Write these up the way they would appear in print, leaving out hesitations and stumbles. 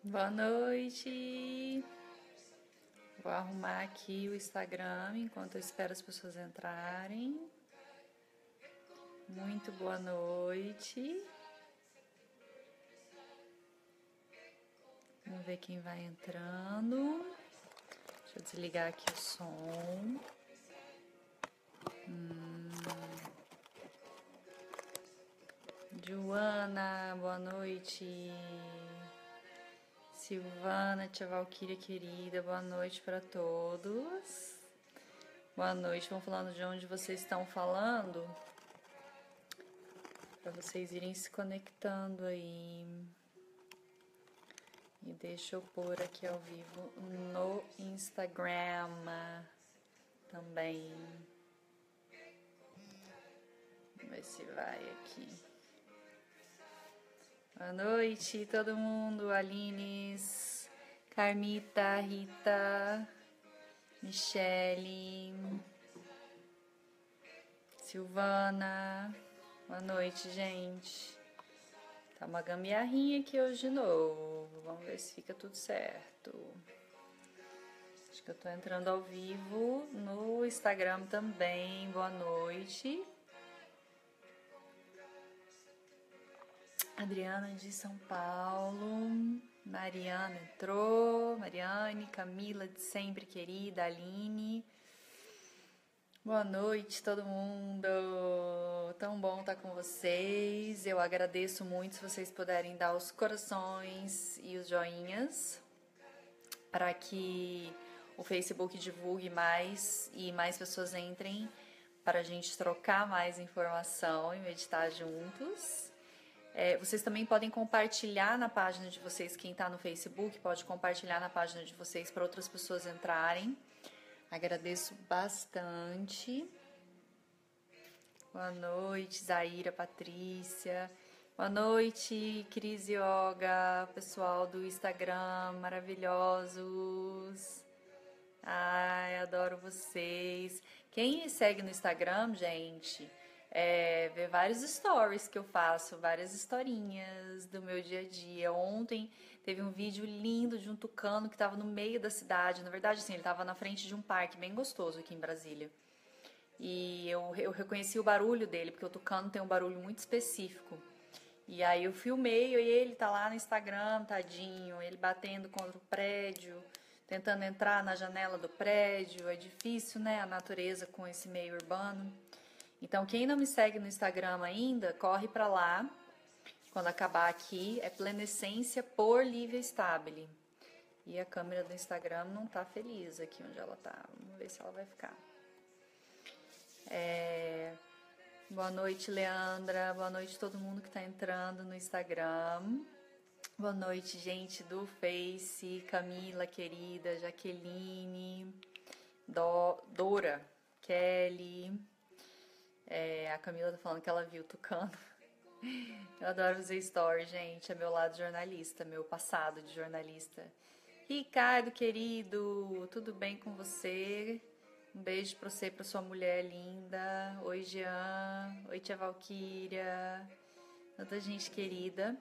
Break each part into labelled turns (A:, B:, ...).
A: Boa noite. Vou arrumar aqui o Instagram enquanto eu espero as pessoas entrarem. Muito boa noite. Vamos ver quem vai entrando. Deixa eu desligar aqui o som. Joana, boa noite. Silvana, tia Valquíria querida, boa noite para todos. Boa noite, vão falando de onde vocês estão falando, para vocês irem se conectando aí. E deixa eu pôr aqui ao vivo no Instagram também. Vamos ver se vai aqui. Boa noite, todo mundo. Alines, Carmita, Rita, Michele, Silvana. Boa noite, gente. Tá uma gambiarrinha aqui hoje de novo. Vamos ver se fica tudo certo. Acho que eu tô entrando ao vivo no Instagram também. Boa noite. Adriana de São Paulo. Mariana entrou. Mariane, Camila de sempre querida. Aline. Boa noite, todo mundo. Tão bom estar com vocês. Eu agradeço muito se vocês puderem dar os corações e os joinhas para que o Facebook divulgue mais e mais pessoas entrem para a gente trocar mais informação e meditar juntos. Vocês também podem compartilhar na página de vocês, quem está no Facebook pode compartilhar na página de vocês para outras pessoas entrarem. Agradeço bastante. Boa noite, Zaira, Patrícia. Boa noite, Cris Yoga, pessoal do Instagram, maravilhosos. Ai, adoro vocês. Quem me segue no Instagram, gente, vê vários stories que eu faço, várias historinhas do meu dia a dia. Ontem teve um vídeo lindo de um tucano que estava no meio da cidade. Na verdade, assim, ele estava na frente de um parque bem gostoso aqui em Brasília. E eu reconheci o barulho dele, porque o tucano tem um barulho muito específico. E aí eu filmei e ele tá lá no Instagram, tadinho, ele batendo contra o prédio, tentando entrar na janela do prédio. É difícil, né, a natureza com esse meio urbano. Então, quem não me segue no Instagram ainda, corre pra lá. Quando acabar aqui, é Plenessência por Lívia Stabile. E a câmera do Instagram não tá feliz aqui onde ela tá. Vamos ver se ela vai ficar. Boa noite, Leandra. Boa noite todo mundo que tá entrando no Instagram. Boa noite, gente do Face. Camila, querida. Jaqueline. Dora. Kelly. A Camila tá falando que ela viu o tucano. Eu adoro fazer story, gente. É meu lado jornalista, meu passado de jornalista. Ricardo, querido, tudo bem com você? Um beijo pra você e pra sua mulher linda. Oi, Jean. Oi, tia Valquíria. Tanta gente querida.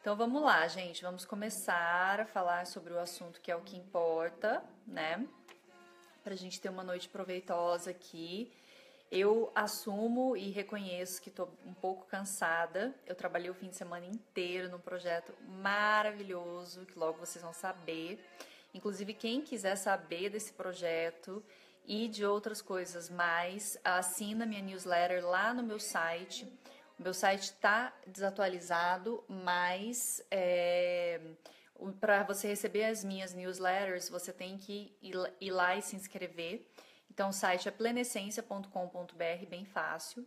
A: Então vamos lá, gente. Vamos começar a falar sobre o assunto que é o que importa, né? Pra gente ter uma noite proveitosa aqui. Eu assumo e reconheço que estou um pouco cansada. Eu trabalhei o fim de semana inteiro num projeto maravilhoso, que logo vocês vão saber. Inclusive, quem quiser saber desse projeto e de outras coisas mais, assina minha newsletter lá no meu site. O meu site está desatualizado, mas para você receber as minhas newsletters, você tem que ir lá e se inscrever. Então, o site é plenessência.com.br, bem fácil.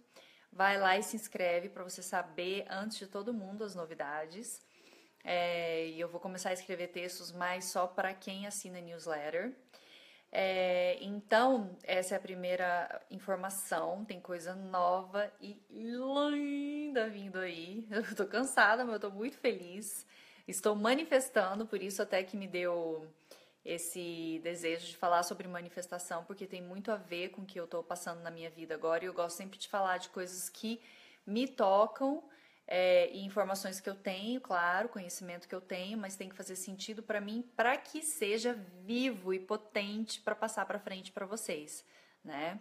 A: Vai lá e se inscreve para você saber, antes de todo mundo, as novidades. E eu vou começar a escrever textos mais só para quem assina newsletter. Então, essa é a primeira informação. Tem coisa nova e linda vindo aí. Eu tô cansada, mas eu tô muito feliz. Estou manifestando, por isso até que me deu esse desejo de falar sobre manifestação, porque tem muito a ver com o que eu estou passando na minha vida agora, e eu gosto sempre de falar de coisas que me tocam, e informações que eu tenho, claro, conhecimento que eu tenho, mas tem que fazer sentido para mim, para que seja vivo e potente para passar para frente para vocês, né?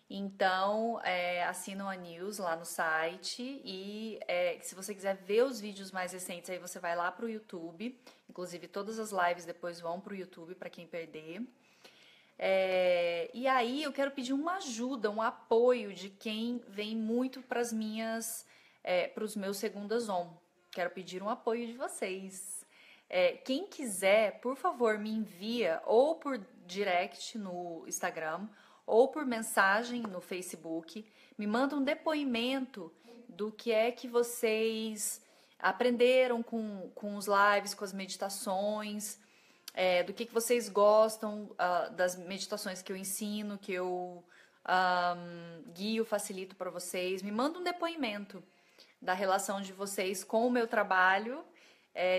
A: Então, assinam a news lá no site e se você quiser ver os vídeos mais recentes, aí você vai lá pro YouTube. Inclusive, todas as lives depois vão pro YouTube para quem perder. E aí eu quero pedir uma ajuda, um apoio de quem vem muito para os meus segundas on. Quero pedir um apoio de vocês. Quem quiser, por favor, me envia ou por direct no Instagram ou por mensagem no Facebook, me manda um depoimento do que é que vocês aprenderam com os lives, com as meditações, do que vocês gostam das meditações que eu ensino, que eu guio, facilito para vocês. Me manda um depoimento da relação de vocês com o meu trabalho,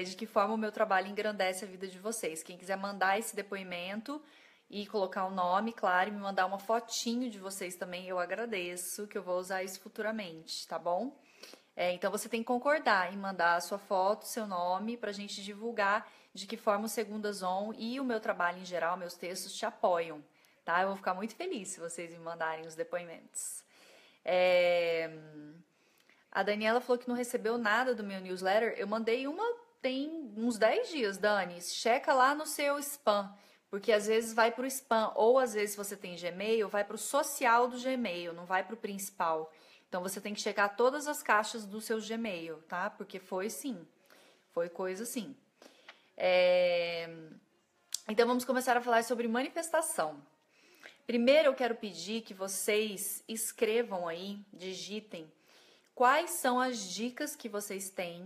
A: de que forma o meu trabalho engrandece a vida de vocês. Quem quiser mandar esse depoimento e colocar o nome, claro, e me mandar uma fotinho de vocês também, eu agradeço, que eu vou usar isso futuramente, tá bom? Então você tem que concordar em mandar a sua foto, seu nome, pra gente divulgar de que forma o Segundas On e o meu trabalho em geral, meus textos te apoiam, tá? Eu vou ficar muito feliz se vocês me mandarem os depoimentos. A Daniela falou que não recebeu nada do meu newsletter. Eu mandei uma tem uns 10 dias, Dani. Checa lá no seu spam. Porque às vezes vai para o spam, ou às vezes se você tem Gmail, vai para o social do Gmail, não vai para o principal. Então você tem que checar todas as caixas do seu Gmail, tá? Porque foi sim, foi coisa assim. Então vamos começar a falar sobre manifestação. Primeiro eu quero pedir que vocês escrevam aí, digitem, quais são as dicas que vocês têm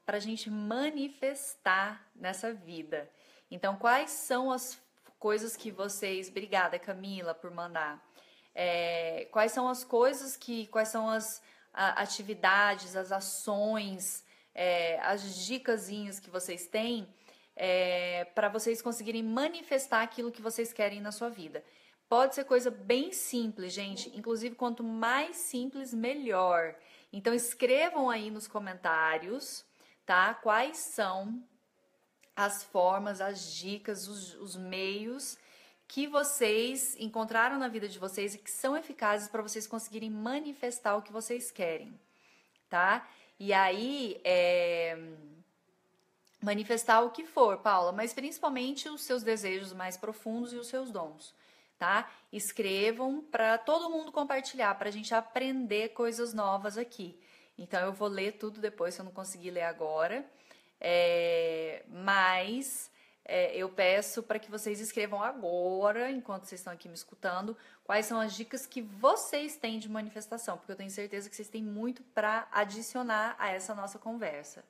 A: para a gente manifestar nessa vida. Então, quais são as coisas que vocês... Obrigada, Camila, por mandar. Quais são as coisas quais são as atividades, as ações, as dicasinhas que vocês têm para vocês conseguirem manifestar aquilo que vocês querem na sua vida. Pode ser coisa bem simples, gente. Inclusive, quanto mais simples, melhor. Então, escrevam aí nos comentários, tá? Quais são as formas, as dicas, os meios que vocês encontraram na vida de vocês e que são eficazes para vocês conseguirem manifestar o que vocês querem, tá? E aí, manifestar o que for, Paula, mas principalmente os seus desejos mais profundos e os seus dons, tá? Escrevam para todo mundo compartilhar, para a gente aprender coisas novas aqui. Então, eu vou ler tudo depois, se eu não conseguir ler agora. Mas eu peço para que vocês escrevam agora, enquanto vocês estão aqui me escutando, quais são as dicas que vocês têm de manifestação, porque eu tenho certeza que vocês têm muito para adicionar a essa nossa conversa.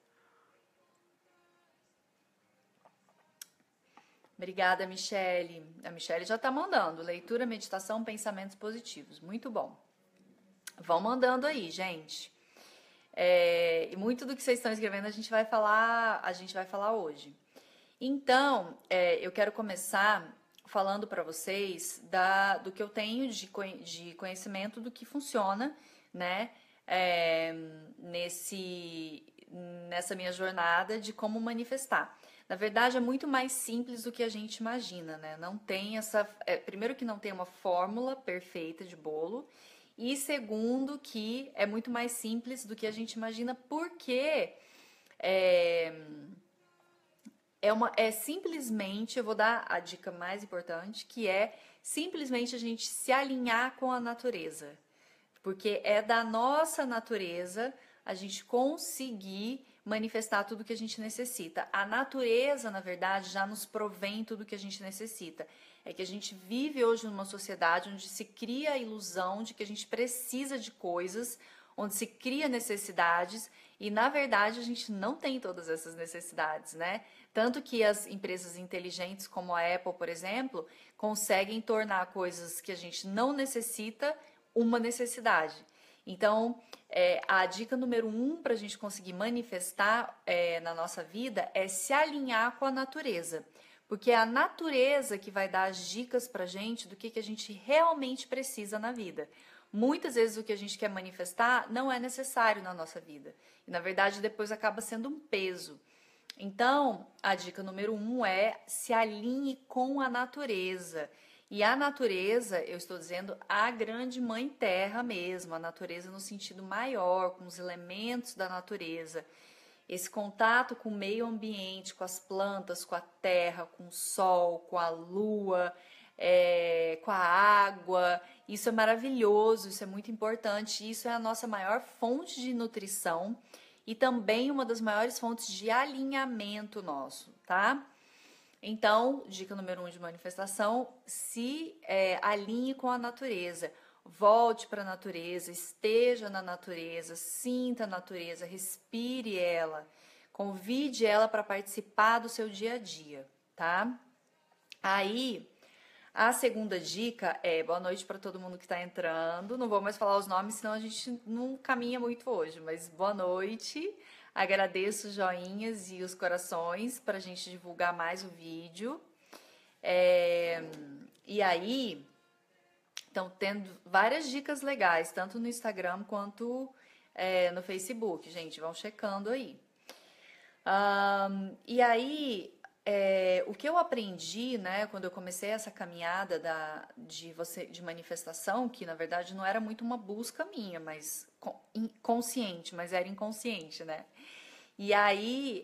A: Obrigada, Michele. A Michele já está mandando. Leitura, meditação, pensamentos positivos. Muito bom. Vão mandando aí, gente. E muito do que vocês estão escrevendo a gente vai falar hoje. Então, eu quero começar falando para vocês do que eu tenho de conhecimento do que funciona, né? Nessa minha jornada de como manifestar. Na verdade, é muito mais simples do que a gente imagina, né? Não tem primeiro que não tem uma fórmula perfeita de bolo. E segundo, que é muito mais simples do que a gente imagina, porque simplesmente, eu vou dar a dica mais importante, que é simplesmente a gente se alinhar com a natureza. Porque é da nossa natureza a gente conseguir manifestar tudo que a gente necessita. A natureza, na verdade, já nos provém tudo que a gente necessita. É que a gente vive hoje numa sociedade onde se cria a ilusão de que a gente precisa de coisas, onde se cria necessidades e, na verdade, a gente não tem todas essas necessidades, né? Tanto que as empresas inteligentes como a Apple, por exemplo, conseguem tornar coisas que a gente não necessita uma necessidade. Então, a dica número 1 para a gente conseguir manifestar na nossa vida é se alinhar com a natureza. Porque é a natureza que vai dar as dicas pra gente do que a gente realmente precisa na vida. muitas vezes o que a gente quer manifestar não é necessário na nossa vida. E, na verdade, depois acaba sendo um peso. Então, a dica número 1 é se alinhe com a natureza. E a natureza, eu estou dizendo a grande mãe terra mesmo, a natureza no sentido maior, com os elementos da natureza. Esse contato com o meio ambiente, com as plantas, com a terra, com o sol, com a lua, com a água, isso é maravilhoso, isso é muito importante, isso é a nossa maior fonte de nutrição e também uma das maiores fontes de alinhamento nosso, tá? Então, dica número 1 de manifestação, se alinhe com a natureza. Volte para a natureza, esteja na natureza, sinta a natureza, respire ela, convide ela para participar do seu dia a dia, tá? Aí, a segunda dica é boa noite para todo mundo que está entrando. Não vou mais falar os nomes, senão a gente não caminha muito hoje, mas boa noite. Agradeço os joinhas e os corações para a gente divulgar mais o vídeo. E aí... Então, tendo várias dicas legais, tanto no Instagram quanto no Facebook, gente, vão checando aí. E aí, o que eu aprendi, né, quando eu comecei essa caminhada de manifestação, que na verdade não era muito uma busca minha, mas consciente, mas era inconsciente, né? E aí,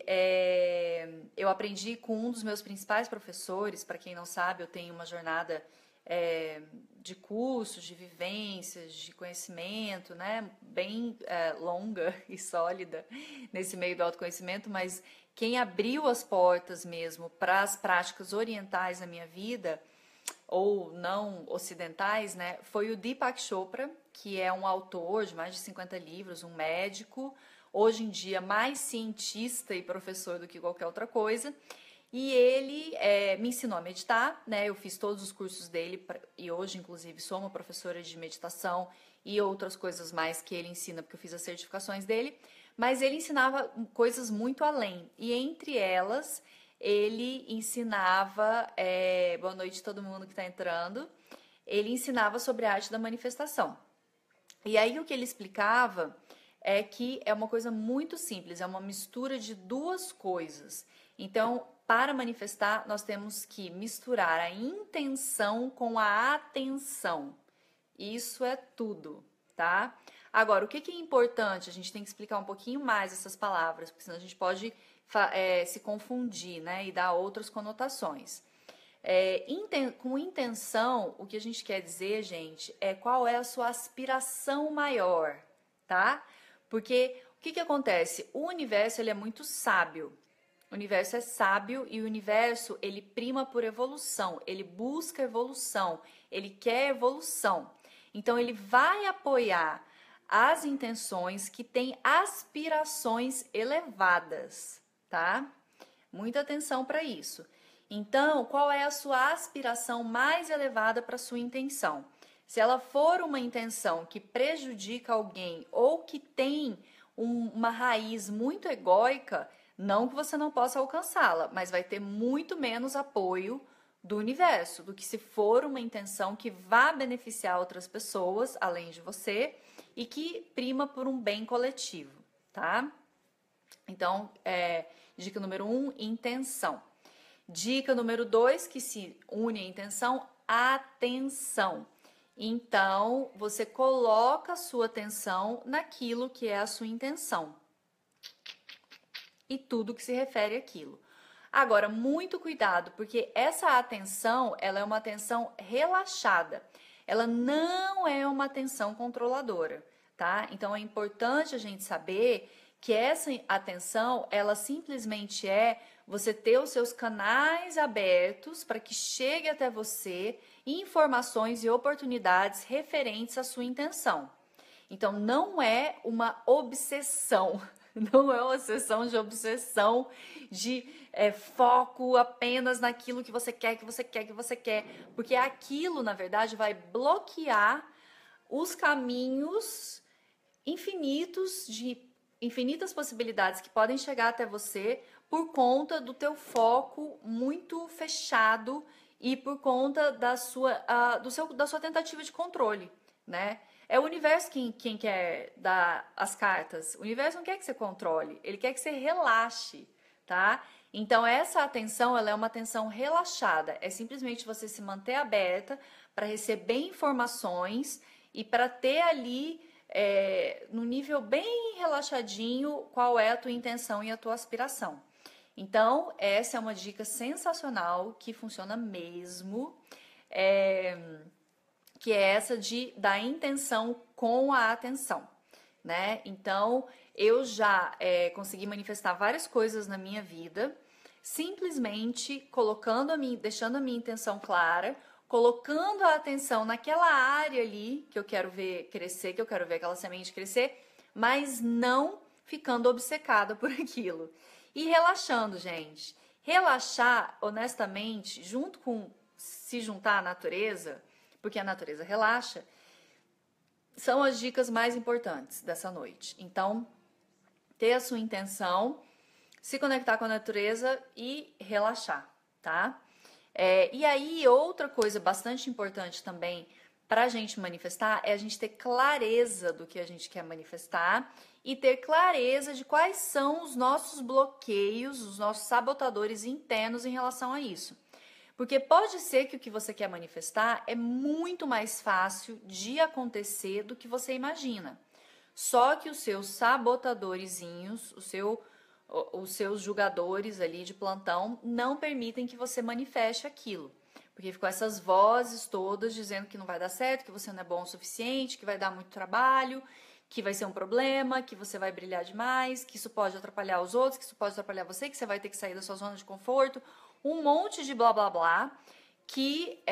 A: eu aprendi com um dos meus principais professores. Para quem não sabe, eu tenho uma jornada de cursos, de vivências, de conhecimento, né, bem longa e sólida nesse meio do autoconhecimento, mas quem abriu as portas mesmo para as práticas orientais na minha vida, ou não ocidentais, né, foi o Deepak Chopra, que é um autor de mais de 50 livros, um médico, hoje em dia mais cientista e professor do que qualquer outra coisa. E ele me ensinou a meditar, né? Eu fiz todos os cursos dele e hoje, inclusive, sou uma professora de meditação e outras coisas mais que ele ensina, porque eu fiz as certificações dele. Mas ele ensinava coisas muito além. E entre elas, ele ensinava... boa noite a todo mundo que está entrando. Ele ensinava sobre a arte da manifestação. E aí o que ele explicava é que é uma coisa muito simples, é uma mistura de duas coisas. Então, para manifestar, nós temos que misturar a intenção com a atenção. Isso é tudo, tá? Agora, o que é importante? A gente tem que explicar um pouquinho mais essas palavras, porque senão a gente pode se confundir, né? E dar outras conotações. Com intenção, o que a gente quer dizer, gente, é qual é a sua aspiração maior, tá? Porque o que acontece? O universo, ele é muito sábio. O universo é sábio e o universo, ele prima por evolução, ele busca evolução, ele quer evolução. Então, ele vai apoiar as intenções que têm aspirações elevadas, tá? Muita atenção para isso. Então, qual é a sua aspiração mais elevada para a sua intenção? Se ela for uma intenção que prejudica alguém ou que tem uma raiz muito egóica, não que você não possa alcançá-la, mas vai ter muito menos apoio do universo do que se for uma intenção que vá beneficiar outras pessoas, além de você, e que prima por um bem coletivo, tá? Então, dica número 1, intenção. Dica número 2, que se une à intenção, atenção. Então, você coloca a sua atenção naquilo que é a sua intenção e tudo que se refere àquilo. Agora, muito cuidado, porque essa atenção, ela é uma atenção relaxada. Ela não é uma atenção controladora, tá? Então, é importante a gente saber que essa atenção, ela simplesmente é você ter os seus canais abertos para que chegue até você informações e oportunidades referentes à sua intenção. Então, não é uma obsessão. Não é uma sessão de obsessão, de foco apenas naquilo que você quer, porque aquilo, na verdade, vai bloquear os caminhos infinitos, de infinitas possibilidades que podem chegar até você por conta do teu foco muito fechado e por conta da sua tentativa de controle, né? É o universo quem quer dar as cartas. O universo não quer que você controle, ele quer que você relaxe, tá? Então, essa atenção, ela é uma atenção relaxada. É simplesmente você se manter aberta para receber informações e para ter ali, no nível bem relaxadinho, qual é a tua intenção e a tua aspiração. Então, essa é uma dica sensacional, que funciona mesmo, que é essa da intenção com a atenção, né? Então, eu já consegui manifestar várias coisas na minha vida, simplesmente deixando a minha intenção clara, colocando a atenção naquela área ali que eu quero ver crescer, que eu quero ver aquela semente crescer, mas não ficando obcecada por aquilo. E relaxando, gente. Relaxar, honestamente, junto com se juntar à natureza, porque a natureza relaxa, são as dicas mais importantes dessa noite. Então, ter a sua intenção, se conectar com a natureza e relaxar, tá? E aí, outra coisa bastante importante também para a gente manifestar é a gente ter clareza do que a gente quer manifestar e ter clareza de quais são os nossos bloqueios, os nossos sabotadores internos em relação a isso. Porque pode ser que o que você quer manifestar é muito mais fácil de acontecer do que você imagina. Só que os seus sabotadorzinhos, os seus julgadores ali de plantão não permitem que você manifeste aquilo. Porque ficam essas vozes todas dizendo que não vai dar certo, que você não é bom o suficiente, que vai dar muito trabalho, que vai ser um problema, que você vai brilhar demais, que isso pode atrapalhar os outros, que isso pode atrapalhar você, que você vai ter que sair da sua zona de conforto. Um monte de blá blá blá que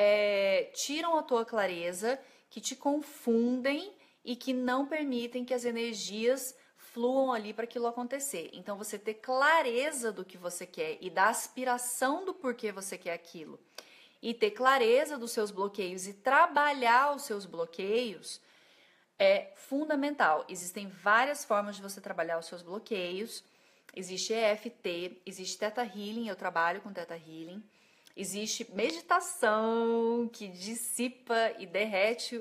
A: tiram a tua clareza, que te confundem e que não permitem que as energias fluam ali para aquilo acontecer. Então, você ter clareza do que você quer e da aspiração do porquê você quer aquilo, e ter clareza dos seus bloqueios e trabalhar os seus bloqueios é fundamental. Existem várias formas de você trabalhar os seus bloqueios. Existe EFT, existe Theta Healing, eu trabalho com Theta Healing. Existe meditação, que dissipa e derrete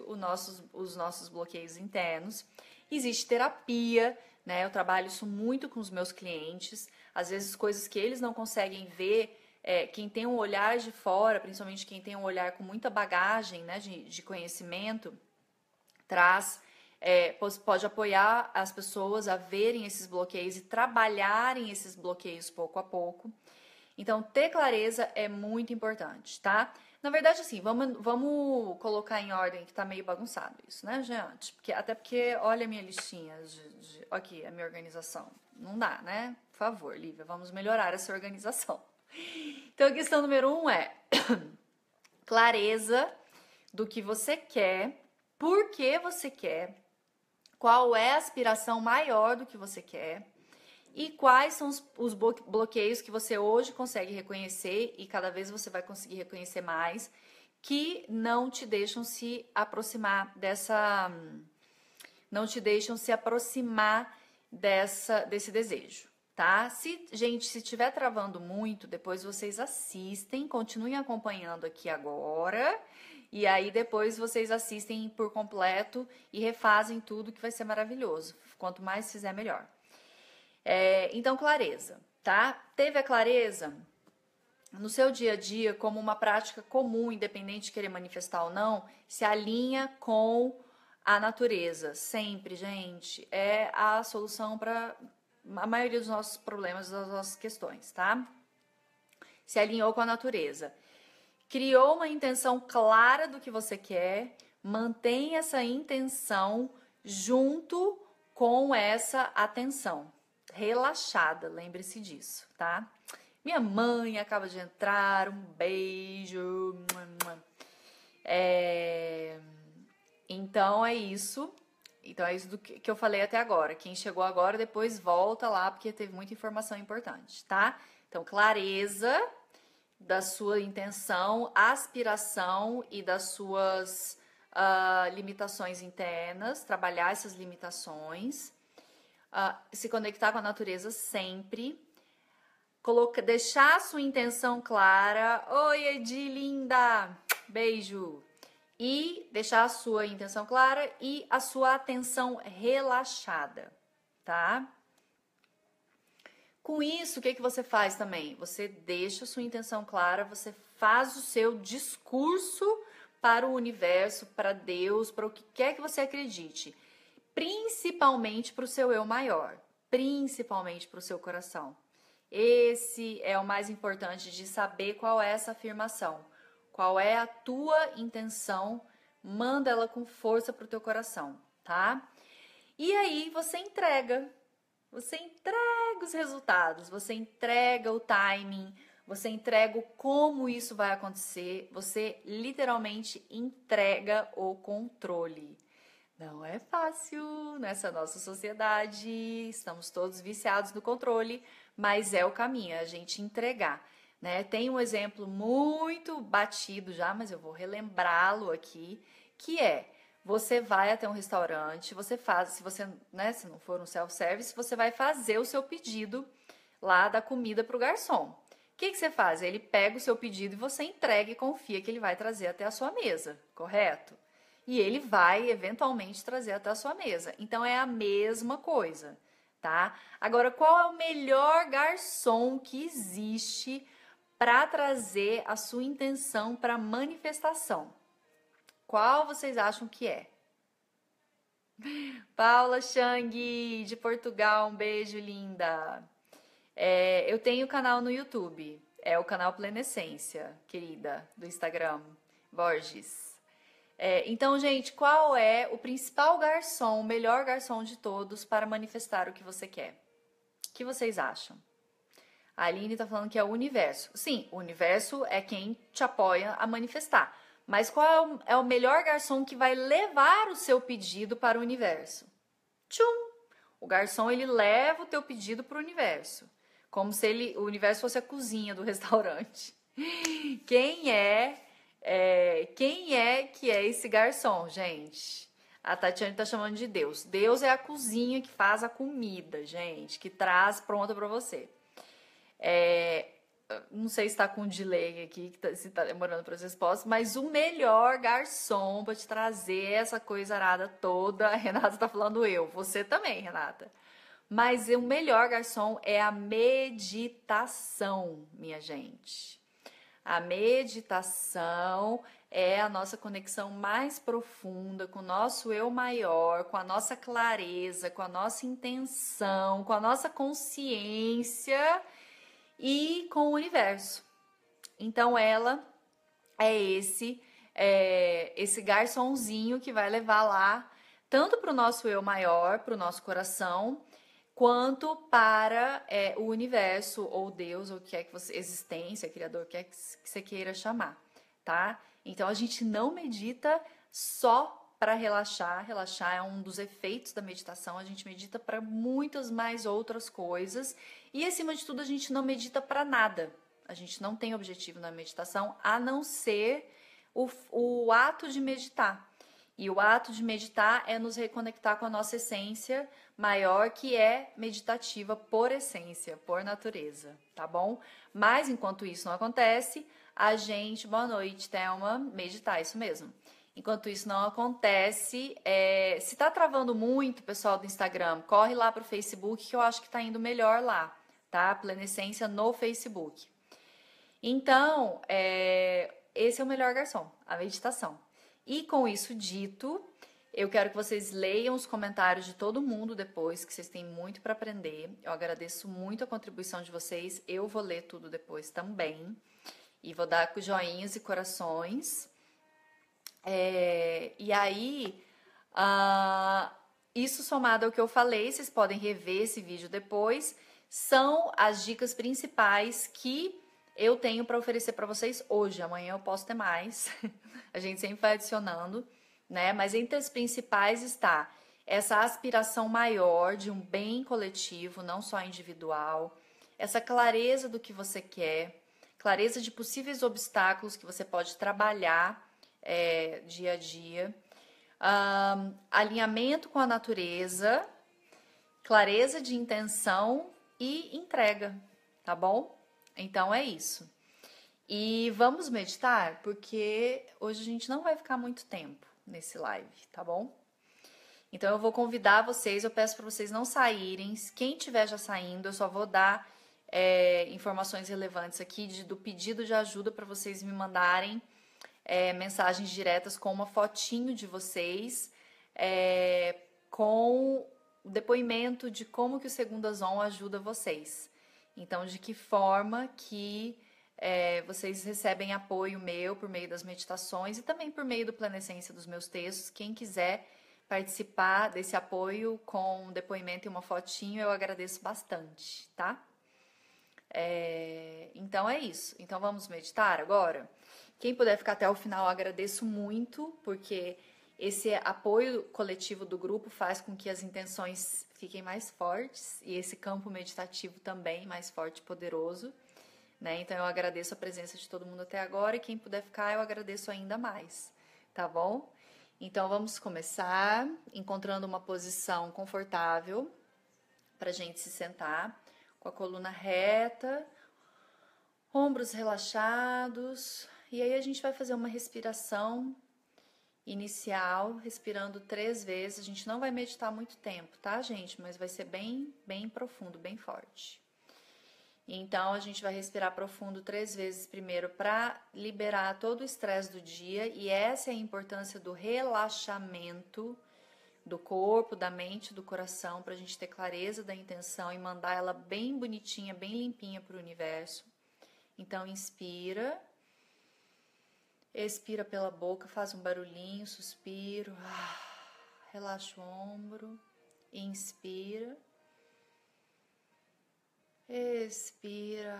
A: os nossos bloqueios internos. Existe terapia, né? Eu trabalho isso muito com os meus clientes. Às vezes, coisas que eles não conseguem ver, quem tem um olhar de fora, principalmente quem tem um olhar com muita bagagem, né, de conhecimento, pode apoiar as pessoas a verem esses bloqueios e trabalharem esses bloqueios pouco a pouco. Então, ter clareza é muito importante, tá? Na verdade, assim, vamos colocar em ordem, que tá meio bagunçado isso, né, gente? Até porque, olha a minha listinha, aqui, a minha organização. Não dá, né? Por favor, Lívia, vamos melhorar essa organização. Então, a questão número 1 é clareza do que você quer, por que você quer, qual é a aspiração maior do que você quer e quais são os bloqueios que você hoje consegue reconhecer e cada vez você vai conseguir reconhecer mais, que não te deixam se aproximar desse desejo, tá? Se estiver travando muito, depois vocês assistem, continuem acompanhando aqui agora. E aí depois vocês assistem por completo e refazem tudo, que vai ser maravilhoso. Quanto mais fizer, melhor. Então, clareza, tá? Teve a clareza? No seu dia a dia, como uma prática comum, independente de querer manifestar ou não, se alinha com a natureza. Sempre, gente, é a solução para a maioria dos nossos problemas, das nossas questões, tá? Se alinhou com a natureza. Criou uma intenção clara do que você quer, mantém essa intenção junto com essa atenção. Relaxada, lembre-se disso, tá? Minha mãe acaba de entrar, um beijo. Então é isso. Então é isso do que eu falei até agora. Quem chegou agora, depois volta lá, porque teve muita informação importante, tá? Então, clareza da sua intenção, aspiração e das suas limitações internas, trabalhar essas limitações, se conectar com a natureza sempre, deixar a sua intenção clara. Oi, Edi, linda! Beijo! e deixar a sua intenção clara e a sua atenção relaxada, tá? Com isso, o que você faz também? Você deixa a sua intenção clara, você faz o seu discurso para o universo, para Deus, para o que quer que você acredite. Principalmente para o seu eu maior, principalmente para o seu coração. Esse é o mais importante de saber qual é essa afirmação. Qual é a tua intenção, manda ela com força para o teu coração, tá? E aí você entrega os resultados, você entrega o timing, você entrega o como isso vai acontecer, você literalmente entrega o controle. Não é fácil nessa nossa sociedade, estamos todos viciados no controle, mas é o caminho, é a gente entregar, né? Tem um exemplo muito batido já, mas eu vou relembrá-lo aqui, que é, você vai até um restaurante, você faz, se você, né, se não for um self-service, você vai fazer o seu pedido lá da comida para o garçom. O que você faz? Ele pega o seu pedido e você entrega e confia que ele vai trazer até a sua mesa, correto? E ele vai, eventualmente, trazer até a sua mesa. Então, é a mesma coisa, tá? Agora, qual é o melhor garçom que existe para trazer a sua intenção para manifestação? Qual vocês acham que é? Paula Chang, de Portugal, um beijo, linda. Eu tenho canal no YouTube, é o canal Plena Essência, querida, do Instagram, Borges. Então, gente, qual é o principal garçom, o melhor garçom de todos para manifestar o que você quer? O que vocês acham? A Aline tá falando que é o universo. Sim, o universo é quem te apoia a manifestar. Mas qual é o melhor garçom que vai levar o seu pedido para o universo? Tchum! O garçom, ele leva o teu pedido para o universo. Como se o universo fosse a cozinha do restaurante. Quem é que é esse garçom, gente? A Tatiane tá chamando de Deus. Deus é a cozinha que faz a comida, gente, que traz pronta para você. Não sei se tá com delay aqui, se tá demorando para as respostas, mas o melhor garçom para te trazer essa coisa arada toda, a Renata tá falando você também, Renata. Mas o melhor garçom é a meditação, minha gente. A meditação é a nossa conexão mais profunda com o nosso eu maior, com a nossa clareza, com a nossa intenção, com a nossa consciência e com o universo. Então ela é esse garçonzinho que vai levar lá tanto para o nosso eu maior, para o nosso coração, quanto para o universo, ou Deus, ou o que é que você, existência, criador, o que é que você queira chamar, tá? Então a gente não medita só para relaxar. Relaxar é um dos efeitos da meditação. A gente medita para muitas mais outras coisas e, acima de tudo, a gente não medita para nada. A gente não tem objetivo na meditação a não ser o ato de meditar. E o ato de meditar é nos reconectar com a nossa essência maior, que é meditativa por essência, por natureza, tá bom? Mas enquanto isso não acontece, a gente... Boa noite, Thelma. Meditar, isso mesmo. Enquanto isso não acontece, se tá travando muito, pessoal do Instagram, corre lá pro Facebook, que eu acho que tá indo melhor lá, tá? Plena Essência no Facebook. Então, esse é o melhor garçom, a meditação. E com isso dito, eu quero que vocês leiam os comentários de todo mundo depois, que vocês têm muito para aprender. Eu agradeço muito a contribuição de vocês. Eu vou ler tudo depois também. E vou dar joinhas e corações. E aí, isso somado ao que eu falei, vocês podem rever esse vídeo depois, são as dicas principais que eu tenho para oferecer para vocês hoje. Amanhã eu posso ter mais. A gente sempre vai adicionando, né? Mas entre as principais está essa aspiração maior de um bem coletivo, não só individual, essa clareza do que você quer, clareza de possíveis obstáculos que você pode trabalhar dia a dia, alinhamento com a natureza, clareza de intenção e entrega, tá bom? Então é isso. E vamos meditar, porque hoje a gente não vai ficar muito tempo nesse live, tá bom? Então eu vou convidar vocês, eu peço para vocês não saírem. Quem estiver já saindo, eu só vou dar informações relevantes aqui do pedido de ajuda para vocês me mandarem mensagens diretas com uma fotinho de vocês, com o depoimento de como que o Segunda Zon ajuda vocês. Então, de que forma que vocês recebem apoio meu por meio das meditações e também por meio do Planessência dos meus textos. Quem quiser participar desse apoio com um depoimento e uma fotinho, eu agradeço bastante, tá? Então é isso. Então vamos meditar agora? Quem puder ficar até o final, eu agradeço muito, porque esse apoio coletivo do grupo faz com que as intenções fiquem mais fortes e esse campo meditativo também mais forte e poderoso, né? Então eu agradeço a presença de todo mundo até agora e quem puder ficar, eu agradeço ainda mais, tá bom? Então vamos começar encontrando uma posição confortável para a gente se sentar, com a coluna reta, ombros relaxados, e aí a gente vai fazer uma respiração inicial, respirando 3 vezes. A gente não vai meditar muito tempo, tá, gente? Mas vai ser bem, bem profundo, bem forte. Então, a gente vai respirar profundo 3 vezes primeiro para liberar todo o estresse do dia, e essa é a importância do relaxamento do corpo, da mente, do coração, para a gente ter clareza da intenção e mandar ela bem bonitinha, bem limpinha para o universo. Então, inspira, expira pela boca, faz um barulhinho, suspiro, relaxa o ombro, inspira, expira,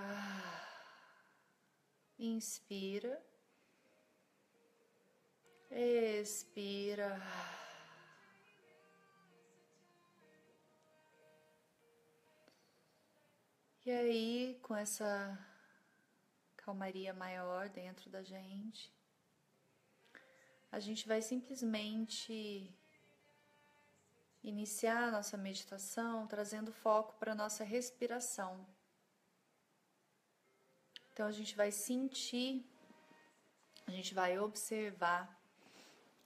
A: inspira, expira. E aí, com essa calmaria maior dentro da gente, a gente vai simplesmente iniciar a nossa meditação trazendo foco para a nossa respiração. Então a gente vai sentir, a gente vai observar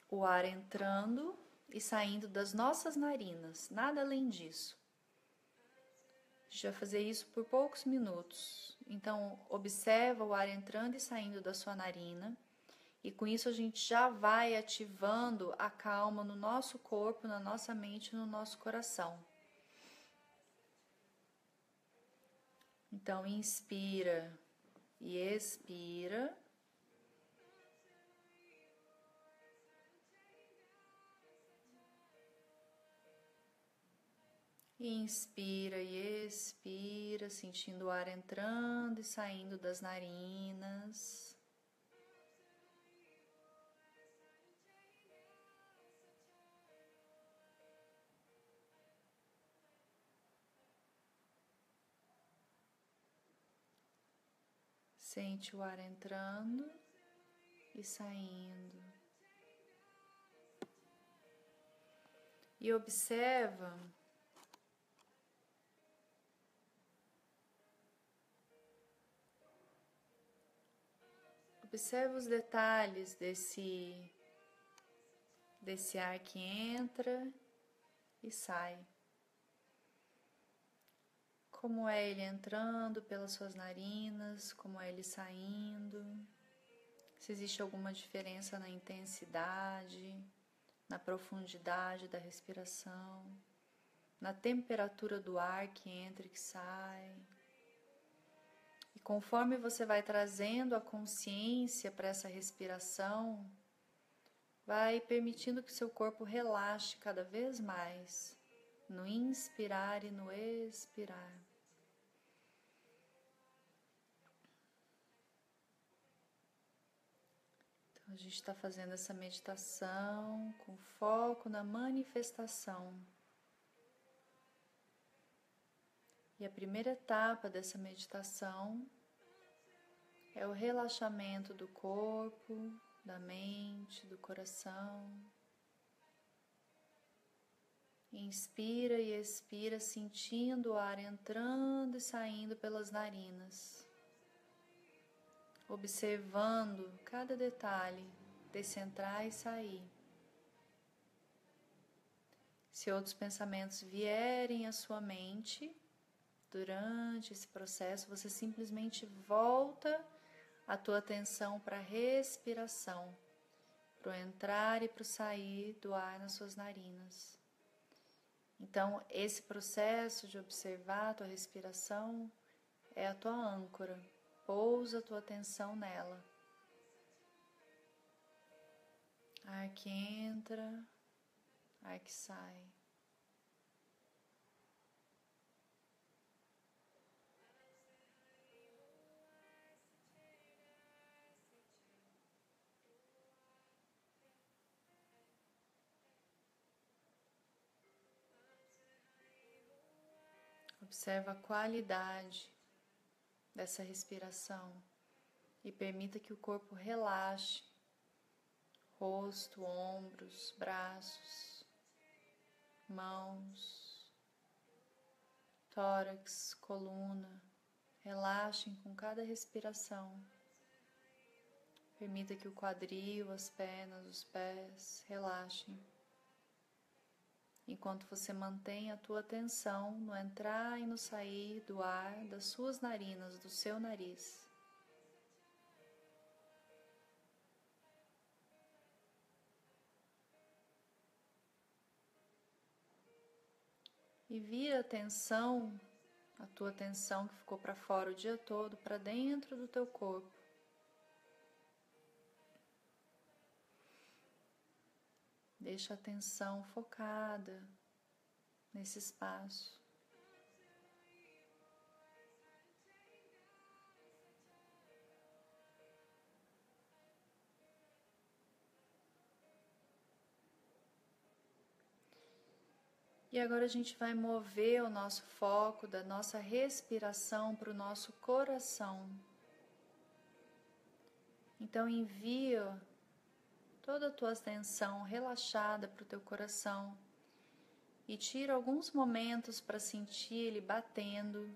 A: o ar entrando e saindo das nossas narinas, nada além disso. A gente vai fazer isso por poucos minutos. Então, observa o ar entrando e saindo da sua narina. E com isso a gente já vai ativando a calma no nosso corpo, na nossa mente, no nosso coração. Então, inspira e expira. Inspira e expira, sentindo o ar entrando e saindo das narinas. Sente o ar entrando e saindo. E observa os detalhes desse ar que entra e sai. Como é ele entrando pelas suas narinas, como é ele saindo. Se existe alguma diferença na intensidade, na profundidade da respiração, na temperatura do ar que entra e que sai. E conforme você vai trazendo a consciência para essa respiração, vai permitindo que seu corpo relaxe cada vez mais, no inspirar e no expirar. Então, a gente está fazendo essa meditação com foco na manifestação. E a primeira etapa dessa meditação é o relaxamento do corpo, da mente, do coração. Inspira e expira, sentindo o ar entrando e saindo pelas narinas. observando cada detalhe desse entrar e sair. Se outros pensamentos vierem à sua mente durante esse processo, você simplesmente volta a tua atenção para a respiração, para o entrar e para o sair do ar nas suas narinas. Então, esse processo de observar a tua respiração é a tua âncora. Pousa a tua atenção nela. Ar que entra, ar que sai. Observa a qualidade dessa respiração e permita que o corpo relaxe, rosto, ombros, braços, mãos, tórax, coluna, relaxem com cada respiração. Permita que o quadril, as pernas, os pés relaxem. Enquanto você mantém a tua atenção no entrar e no sair do ar das suas narinas, do seu nariz. E vira a tua atenção que ficou para fora o dia todo, para dentro do teu corpo. Deixa a atenção focada nesse espaço. E agora a gente vai mover o nosso foco da nossa respiração para o nosso coração. Então envia toda a tua atenção relaxada para o teu coração e tira alguns momentos para sentir ele batendo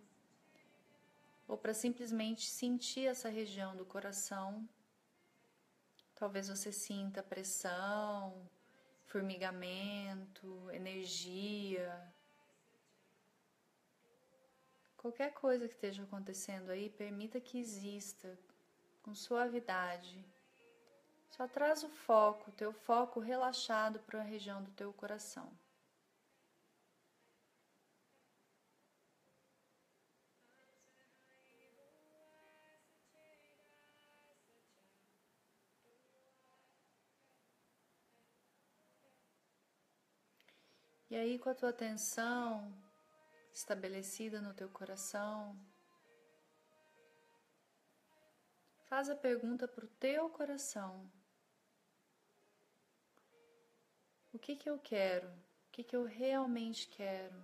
A: ou para simplesmente sentir essa região do coração. Talvez você sinta pressão, formigamento, energia. Qualquer coisa que esteja acontecendo aí, permita que exista com suavidade. Só traz o teu foco relaxado para a região do teu coração. E aí, com a tua atenção estabelecida no teu coração, faz a pergunta para o teu coração. O que eu quero? O que eu realmente quero?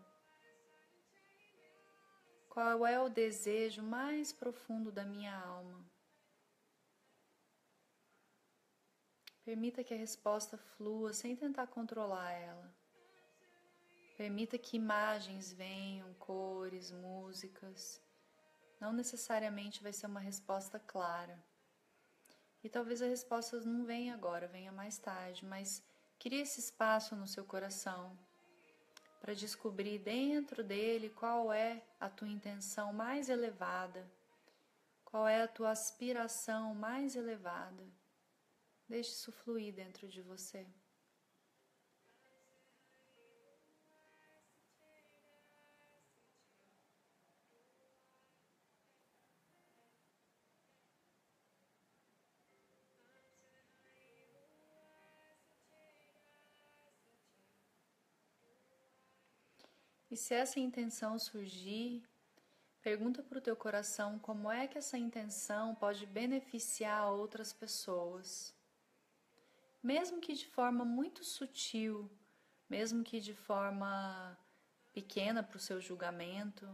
A: Qual é o desejo mais profundo da minha alma? Permita que a resposta flua sem tentar controlar ela. Permita que imagens venham, cores, músicas. Não necessariamente vai ser uma resposta clara. E talvez a resposta não venha agora, venha mais tarde, mas crie esse espaço no seu coração para descobrir dentro dele qual é a tua intenção mais elevada, qual é a tua aspiração mais elevada. Deixe isso fluir dentro de você. E se essa intenção surgir, pergunta para o teu coração como é que essa intenção pode beneficiar outras pessoas. Mesmo que de forma muito sutil, mesmo que de forma pequena para o seu julgamento,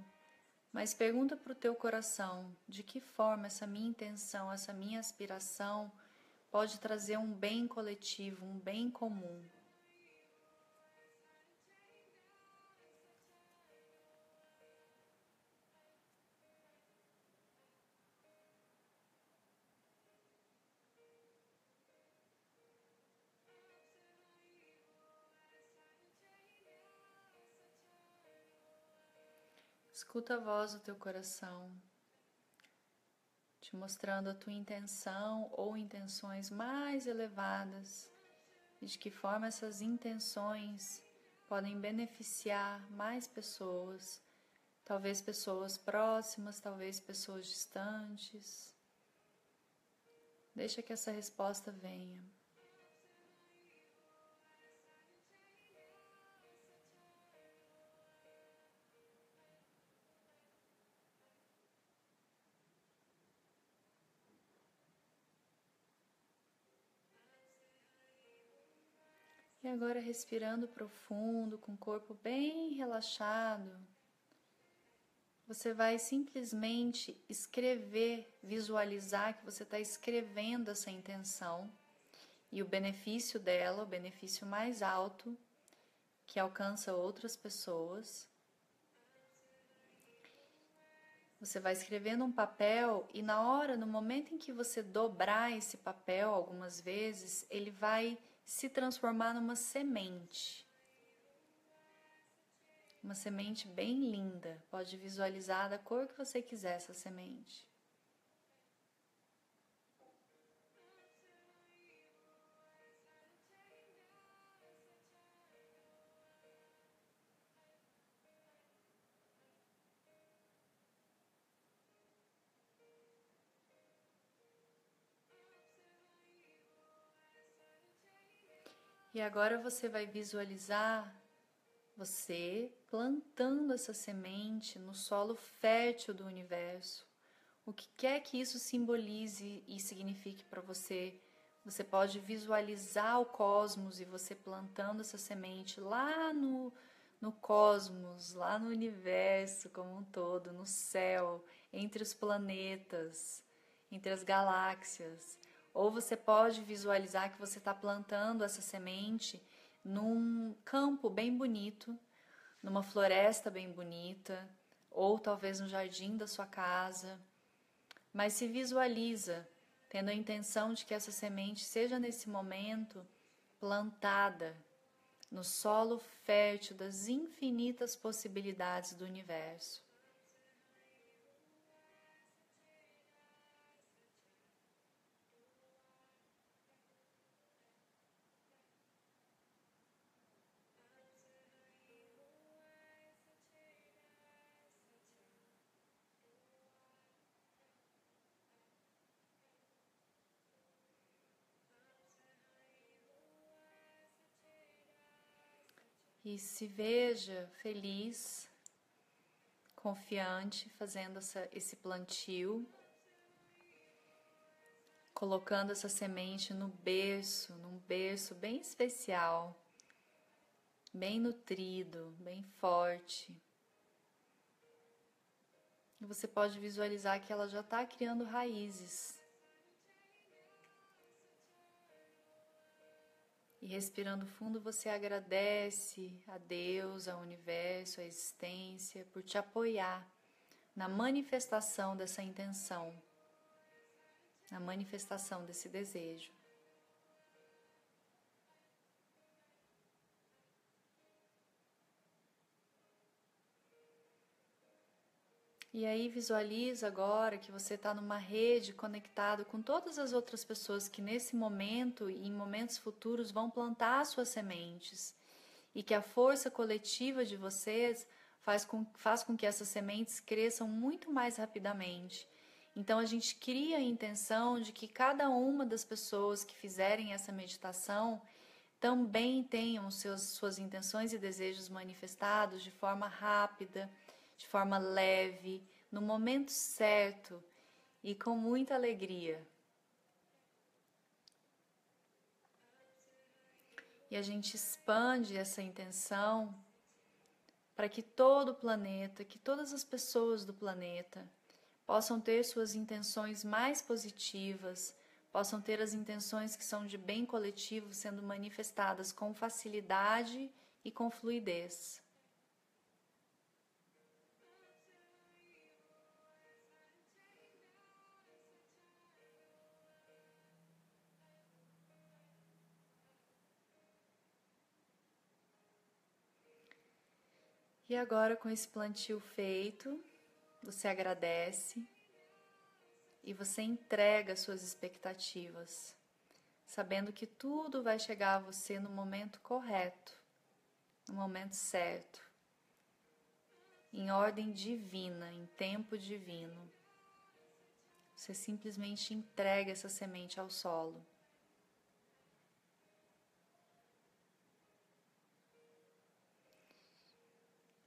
A: mas pergunta para o teu coração de que forma essa minha intenção, essa minha aspiração pode trazer um bem coletivo, um bem comum. Escuta a voz do teu coração, te mostrando a tua intenção ou intenções mais elevadas e de que forma essas intenções podem beneficiar mais pessoas, talvez pessoas próximas, talvez pessoas distantes. Deixa que essa resposta venha. E agora respirando profundo, com o corpo bem relaxado, você vai simplesmente escrever, visualizar que você está escrevendo essa intenção e o benefício dela, o benefício mais alto que alcança outras pessoas. Você vai escrever num papel e na hora, no momento em que você dobrar esse papel algumas vezes, ele vai se transformar numa semente. Uma semente bem linda. Pode visualizar da cor que você quiser essa semente. E agora você vai visualizar você plantando essa semente no solo fértil do universo. O que quer que isso simbolize e signifique para você. Você pode visualizar o cosmos e você plantando essa semente lá no cosmos, lá no universo como um todo, no céu, entre os planetas, entre as galáxias. Ou você pode visualizar que você está plantando essa semente num campo bem bonito, numa floresta bem bonita, ou talvez no jardim da sua casa. Mas se visualiza tendo a intenção de que essa semente seja nesse momento plantada no solo fértil das infinitas possibilidades do universo. E se veja feliz, confiante, fazendo esse plantio, colocando essa semente no berço, num berço bem especial, bem nutrido, bem forte. E você pode visualizar que ela já está criando raízes. E respirando fundo, você agradece a Deus, ao universo, à existência, por te apoiar na manifestação dessa intenção, na manifestação desse desejo. E aí visualiza agora que você está numa rede conectado com todas as outras pessoas que nesse momento e em momentos futuros vão plantar suas sementes. E que a força coletiva de vocês faz com que essas sementes cresçam muito mais rapidamente. Então a gente cria a intenção de que cada uma das pessoas que fizerem essa meditação também tenham suas intenções e desejos manifestados de forma rápida, de forma leve, no momento certo e com muita alegria. E a gente expande essa intenção para que todo o planeta, que todas as pessoas do planeta possam ter suas intenções mais positivas, possam ter as intenções que são de bem coletivo sendo manifestadas com facilidade e com fluidez. E agora, com esse plantio feito, você agradece e você entrega suas expectativas, sabendo que tudo vai chegar a você no momento correto, no momento certo, em ordem divina, em tempo divino. Você simplesmente entrega essa semente ao solo.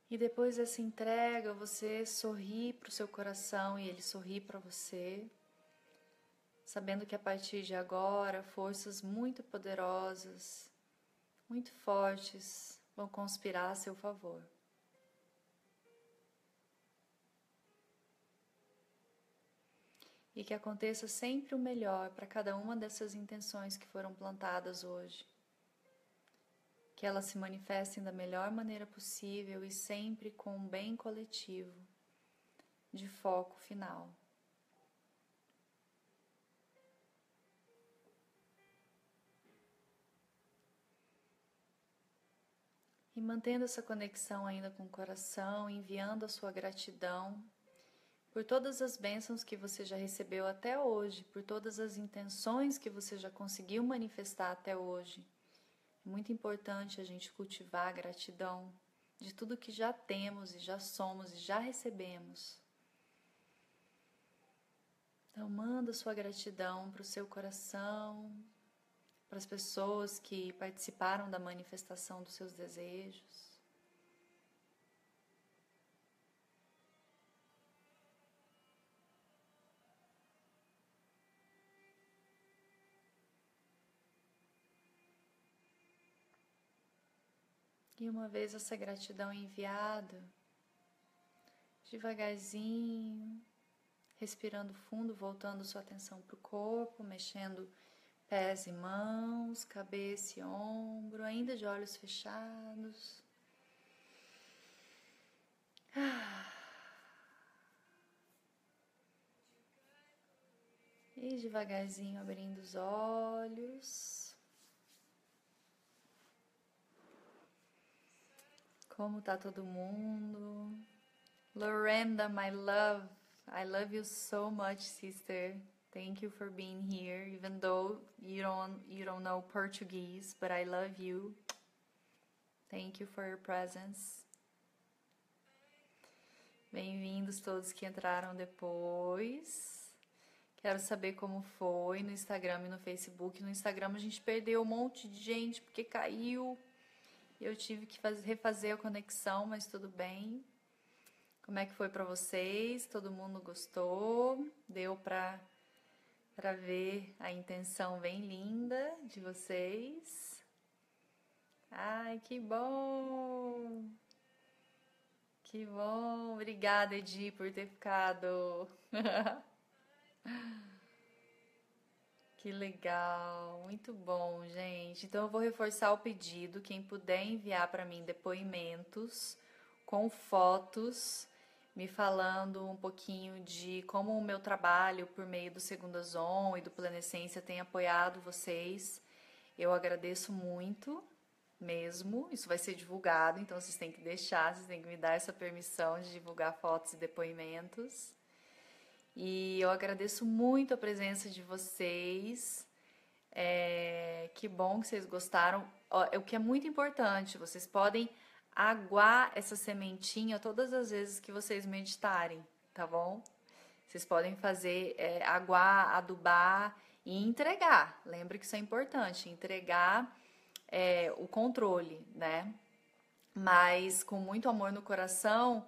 A: E depois dessa entrega, você sorri para o seu coração e ele sorri para você, sabendo que a partir de agora, forças muito poderosas, muito fortes, vão conspirar a seu favor. E que aconteça sempre o melhor para cada uma dessas intenções que foram plantadas hoje. Que elas se manifestem da melhor maneira possível e sempre com um bem coletivo, de foco final. E mantendo essa conexão ainda com o coração, enviando a sua gratidão por todas as bênçãos que você já recebeu até hoje, por todas as intenções que você já conseguiu manifestar até hoje. É muito importante a gente cultivar a gratidão de tudo que já temos e já somos e já recebemos. Então, manda sua gratidão para o seu coração, para as pessoas que participaram da manifestação dos seus desejos. E uma vez essa gratidão enviada, devagarzinho, respirando fundo, voltando sua atenção para o corpo, mexendo pés e mãos, cabeça e ombro, ainda de olhos fechados. E devagarzinho abrindo os olhos. Como tá todo mundo? Lorenda, my love, I love you so much, sister. Thank you for being here, even though you don't know Portuguese, but I love you. Thank you for your presence. Bem-vindos todos que entraram depois. Quero saber como foi no Instagram e no Facebook. No Instagram a gente perdeu um monte de gente porque caiu. Eu tive que refazer a conexão, mas tudo bem. Como é que foi para vocês? Todo mundo gostou? Deu para ver a intenção bem linda de vocês? Ai, que bom! Que bom! Obrigada, Edi, por ter ficado. Que legal, muito bom, gente. Então eu vou reforçar o pedido, quem puder enviar para mim depoimentos com fotos, me falando um pouquinho de como o meu trabalho por meio do Segunda Zon e do Planessência tem apoiado vocês. Eu agradeço muito mesmo, isso vai ser divulgado, então vocês têm que deixar, vocês têm que me dar essa permissão de divulgar fotos e depoimentos. E eu agradeço muito a presença de vocês. Que bom que vocês gostaram. O que é muito importante, vocês podem aguar essa sementinha todas as vezes que vocês meditarem, tá bom? Vocês podem fazer aguar, adubar e entregar. Lembra que isso é importante, entregar o controle, né? Mas com muito amor no coração,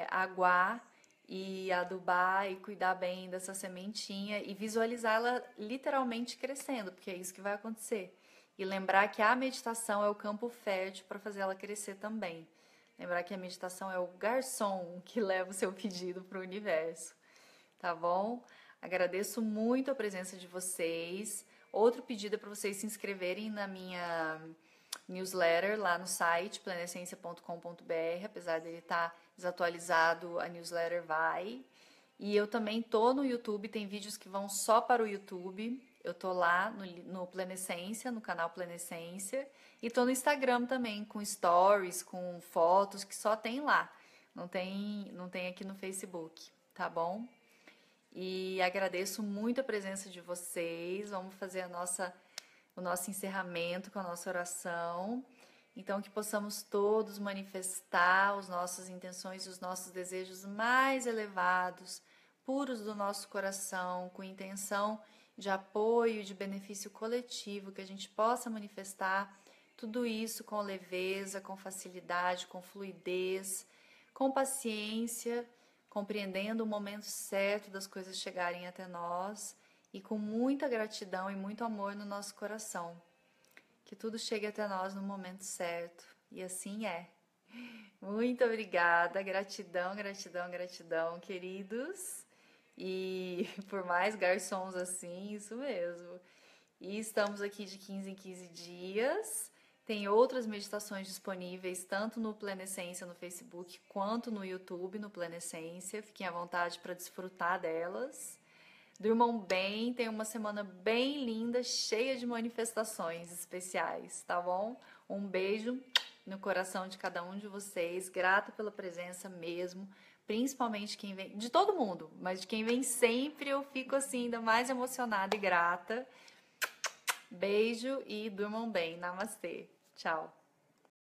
A: aguar e adubar e cuidar bem dessa sementinha e visualizá-la literalmente crescendo, porque é isso que vai acontecer. E lembrar que a meditação é o campo fértil para fazer ela crescer também. Lembrar que a meditação é o garçom que leva o seu pedido para o universo, tá bom? Agradeço muito a presença de vocês. Outro pedido é para vocês se inscreverem na minha newsletter lá no site planessência.com.br, apesar dele estar desatualizado, a newsletter vai. E eu também tô no YouTube, tem vídeos que vão só para o YouTube. Eu tô lá no Plenescência, no canal Plenescência, e tô no Instagram também, com stories, com fotos, que só tem lá. Não tem aqui no Facebook, tá bom? E agradeço muito a presença de vocês. Vamos fazer o nosso encerramento com a nossa oração. Então, que possamos todos manifestar as nossas intenções e os nossos desejos mais elevados, puros do nosso coração, com intenção de apoio, de benefício coletivo, que a gente possa manifestar tudo isso com leveza, com facilidade, com fluidez, com paciência, compreendendo o momento certo das coisas chegarem até nós e com muita gratidão e muito amor no nosso coração. Que tudo chegue até nós no momento certo. E assim é. Muito obrigada, gratidão, gratidão, gratidão, queridos. E por mais garçons assim, isso mesmo. E estamos aqui de 15 em 15 dias. Tem outras meditações disponíveis, tanto no Plenescência no Facebook, quanto no YouTube, no Plenescência. Fiquem à vontade para desfrutar delas. Durmam bem, tenham uma semana bem linda, cheia de manifestações especiais, tá bom? Um beijo no coração de cada um de vocês, grata pela presença mesmo, principalmente quem vem, de todo mundo, mas de quem vem sempre eu fico assim ainda mais emocionada e grata. Beijo e durmam bem. Namastê. Tchau.